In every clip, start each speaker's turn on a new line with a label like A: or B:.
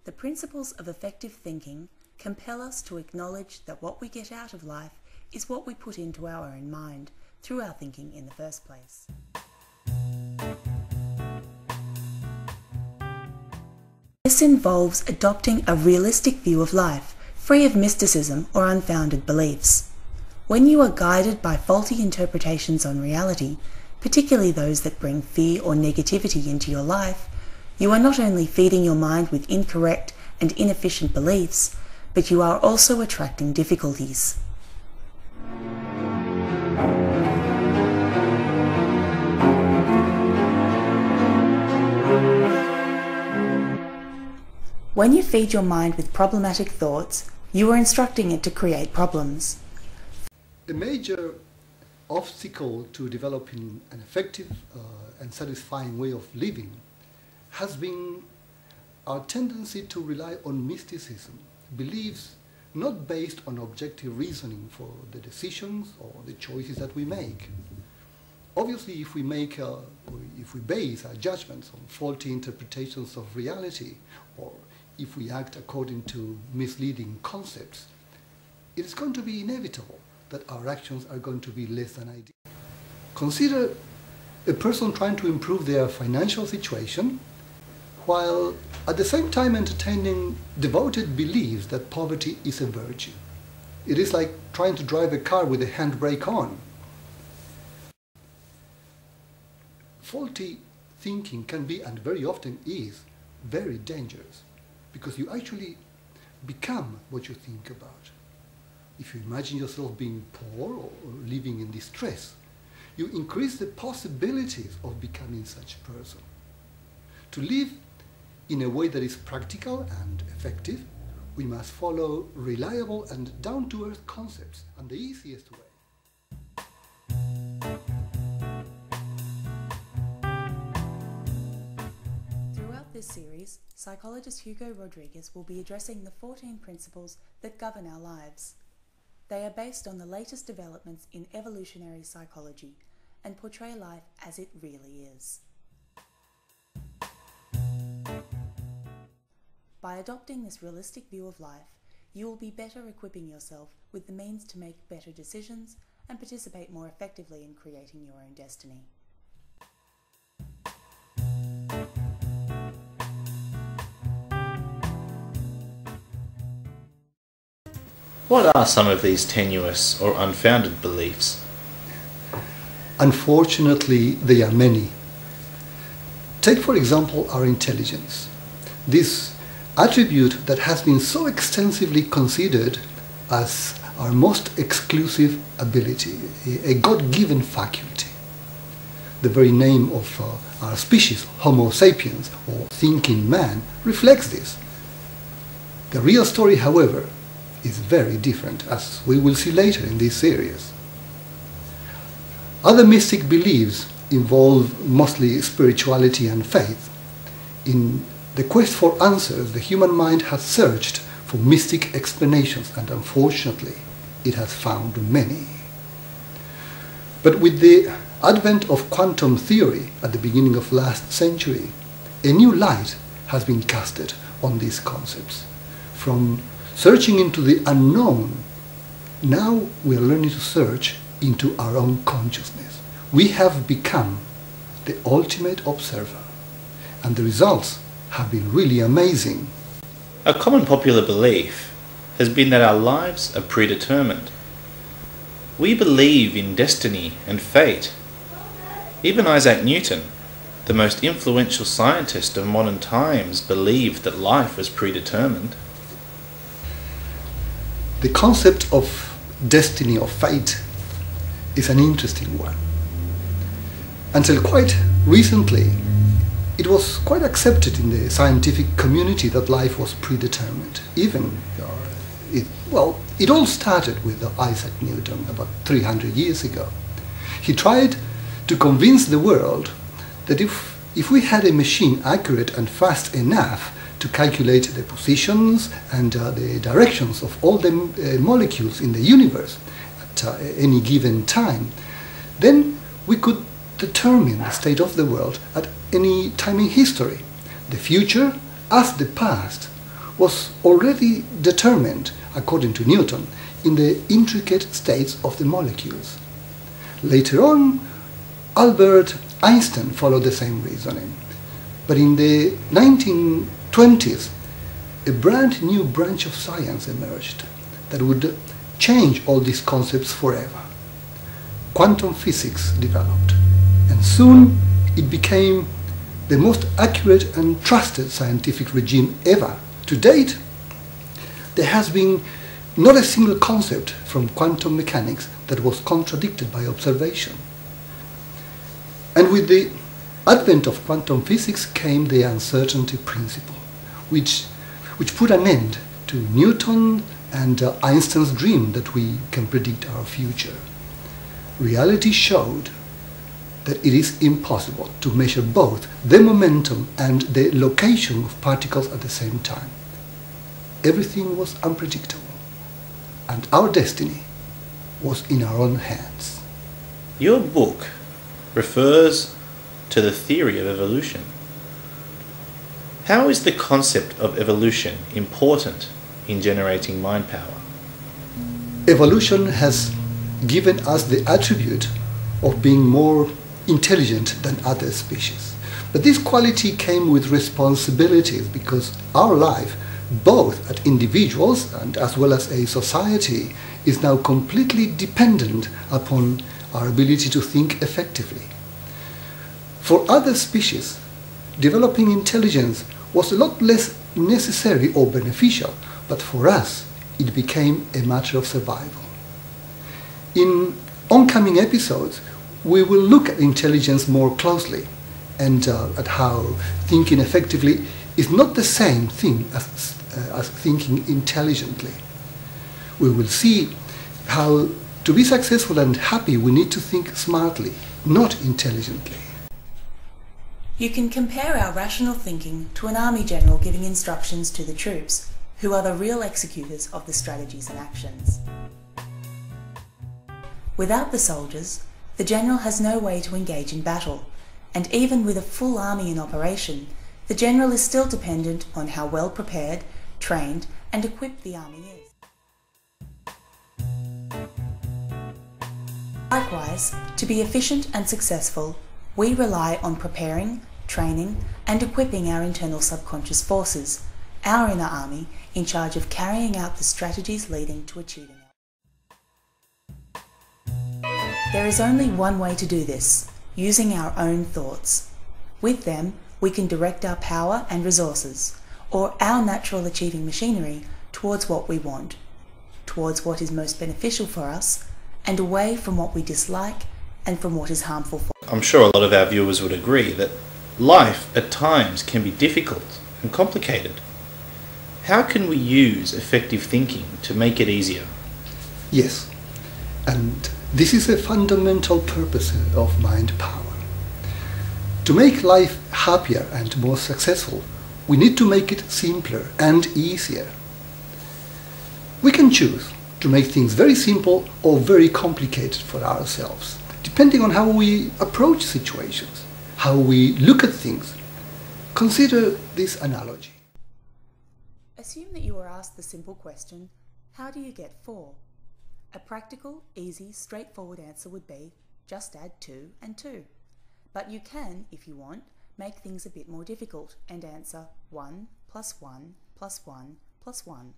A: The principles of effective thinking compel us to acknowledge that what we get out of life is what we put into our own mind through our thinking in the first place. This involves adopting a realistic view of life, free of mysticism or unfounded beliefs. When you are guided by faulty interpretations on reality, particularly those that bring fear or negativity into your life, you are not only feeding your mind with incorrect and inefficient beliefs, but you are also attracting difficulties. When you feed your mind with problematic thoughts, you are instructing it to create problems.
B: A major obstacle to developing an effective and satisfying way of living has been our tendency to rely on mysticism, beliefs not based on objective reasoning for the decisions or the choices that we make. Obviously, if we base our judgments on faulty interpretations of reality, or if we act according to misleading concepts, it is going to be inevitable that our actions are going to be less than ideal. Consider a person trying to improve their financial situation while at the same time entertaining devoted beliefs that poverty is a virtue. It is like trying to drive a car with the handbrake on. Faulty thinking can be, and very often is, very dangerous, because you actually become what you think about. If you imagine yourself being poor or living in distress, you increase the possibilities of becoming such a person. To live in a way that is practical and effective, we must follow reliable and down-to-earth concepts, and the easiest way.
A: Throughout this series, psychologist Hugo Rodriguez will be addressing the 14 principles that govern our lives. They are based on the latest developments in evolutionary psychology and portray life as it really is. By adopting this realistic view of life, you will be better equipping yourself with the means to make better decisions and participate more effectively in creating your own destiny.
C: What are some of these tenuous or unfounded beliefs?
B: Unfortunately, there are many. Take, for example, our intelligence. This attribute that has been so extensively considered as our most exclusive ability, a God-given faculty. The very name of our species, Homo sapiens, or thinking man, reflects this. The real story, however, is very different, as we will see later in this series. Other mystic beliefs involve mostly spirituality and faith. In the quest for answers, the human mind has searched for mystic explanations, and unfortunately, it has found many. But with the advent of quantum theory at the beginning of last century, a new light has been casted on these concepts. From searching into the unknown, now we are learning to search into our own consciousness. We have become the ultimate observer, and the results have been really amazing.
C: A common popular belief has been that our lives are predetermined. We believe in destiny and fate. Even Isaac Newton, the most influential scientist of modern times, believed that life was predetermined.
B: The concept of destiny or fate is an interesting one. Until quite recently, it was quite accepted in the scientific community that life was predetermined. Even, it all started with Isaac Newton about 300 years ago. He tried to convince the world that if we had a machine accurate and fast enough to calculate the positions and the directions of all the molecules in the universe at any given time, then we could determine the state of the world at any time in history, the future as the past, was already determined, according to Newton, in the intricate states of the molecules. Later on, Albert Einstein followed the same reasoning. But in the 1920s, a brand new branch of science emerged that would change all these concepts forever. Quantum physics developed, and soon it became the most accurate and trusted scientific regime ever. To date, there has been not a single concept from quantum mechanics that was contradicted by observation. And with the advent of quantum physics came the uncertainty principle, which put an end to Newton and Einstein's dream that we can predict our future. Reality showed that it is impossible to measure both the momentum and the location of particles at the same time. Everything was unpredictable, and our destiny was in our own hands.
C: Your book refers to the theory of evolution. How is the concept of evolution important in generating mind power?
B: Evolution has given us the attribute of being more intelligent than other species. But this quality came with responsibilities, because our life, both as individuals and as well as a society, is now completely dependent upon our ability to think effectively. For other species, developing intelligence was a lot less necessary or beneficial, but for us, it became a matter of survival. In oncoming episodes, we will look at intelligence more closely and at how thinking effectively is not the same thing as thinking intelligently. We will see how to be successful and happy we need to think smartly, not intelligently.
A: You can compare our rational thinking to an army general giving instructions to the troops, who are the real executors of the strategies and actions. Without the soldiers, the general has no way to engage in battle, and even with a full army in operation, the general is still dependent on how well prepared, trained, and equipped the army is. Likewise, to be efficient and successful, we rely on preparing, training, and equipping our internal subconscious forces, our inner army, in charge of carrying out the strategies leading to achieving it. There is only one way to do this, using our own thoughts. With them, we can direct our power and resources, or our natural achieving machinery, towards what we want, towards what is most beneficial for us, and away from what we dislike and from what is harmful for us.
C: I'm sure a lot of our viewers would agree that life at times can be difficult and complicated. How can we use effective thinking to make it easier?
B: Yes, and this is a fundamental purpose of mind power. To make life happier and more successful, we need to make it simpler and easier. We can choose to make things very simple or very complicated for ourselves, depending on how we approach situations, how we look at things. Consider this analogy.
A: Assume that you are asked the simple question, how do you get 4? A practical, easy, straightforward answer would be, just add 2 and 2. But you can, if you want, make things a bit more difficult and answer 1 plus 1 plus 1 plus 1.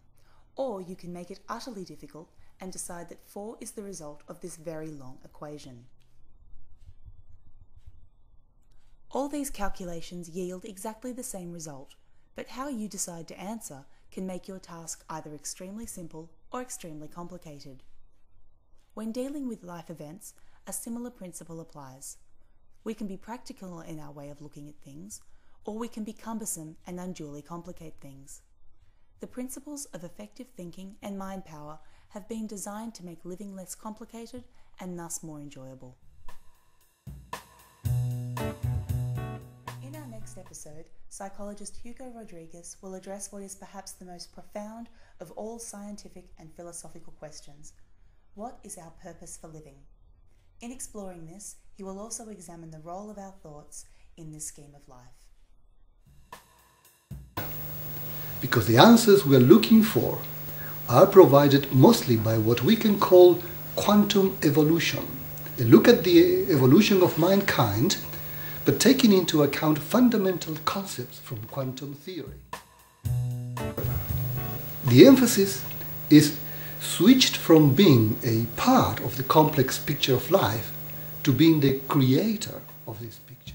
A: Or you can make it utterly difficult and decide that 4 is the result of this very long equation. All these calculations yield exactly the same result, but how you decide to answer can make your task either extremely simple or extremely complicated. When dealing with life events, a similar principle applies. We can be practical in our way of looking at things, or we can be cumbersome and unduly complicate things. The principles of effective thinking and mind power have been designed to make living less complicated and thus more enjoyable. In our next episode, psychologist Hugo Rodriguez will address what is perhaps the most profound of all scientific and philosophical questions. What is our purpose for living? In exploring this, he will also examine the role of our thoughts in this scheme of life.
B: because the answers we are looking for are provided mostly by what we can call quantum evolution. A look at the evolution of mankind, but taking into account fundamental concepts from quantum theory. The emphasis is switched from being a part of the complex picture of life to being the creator of this picture.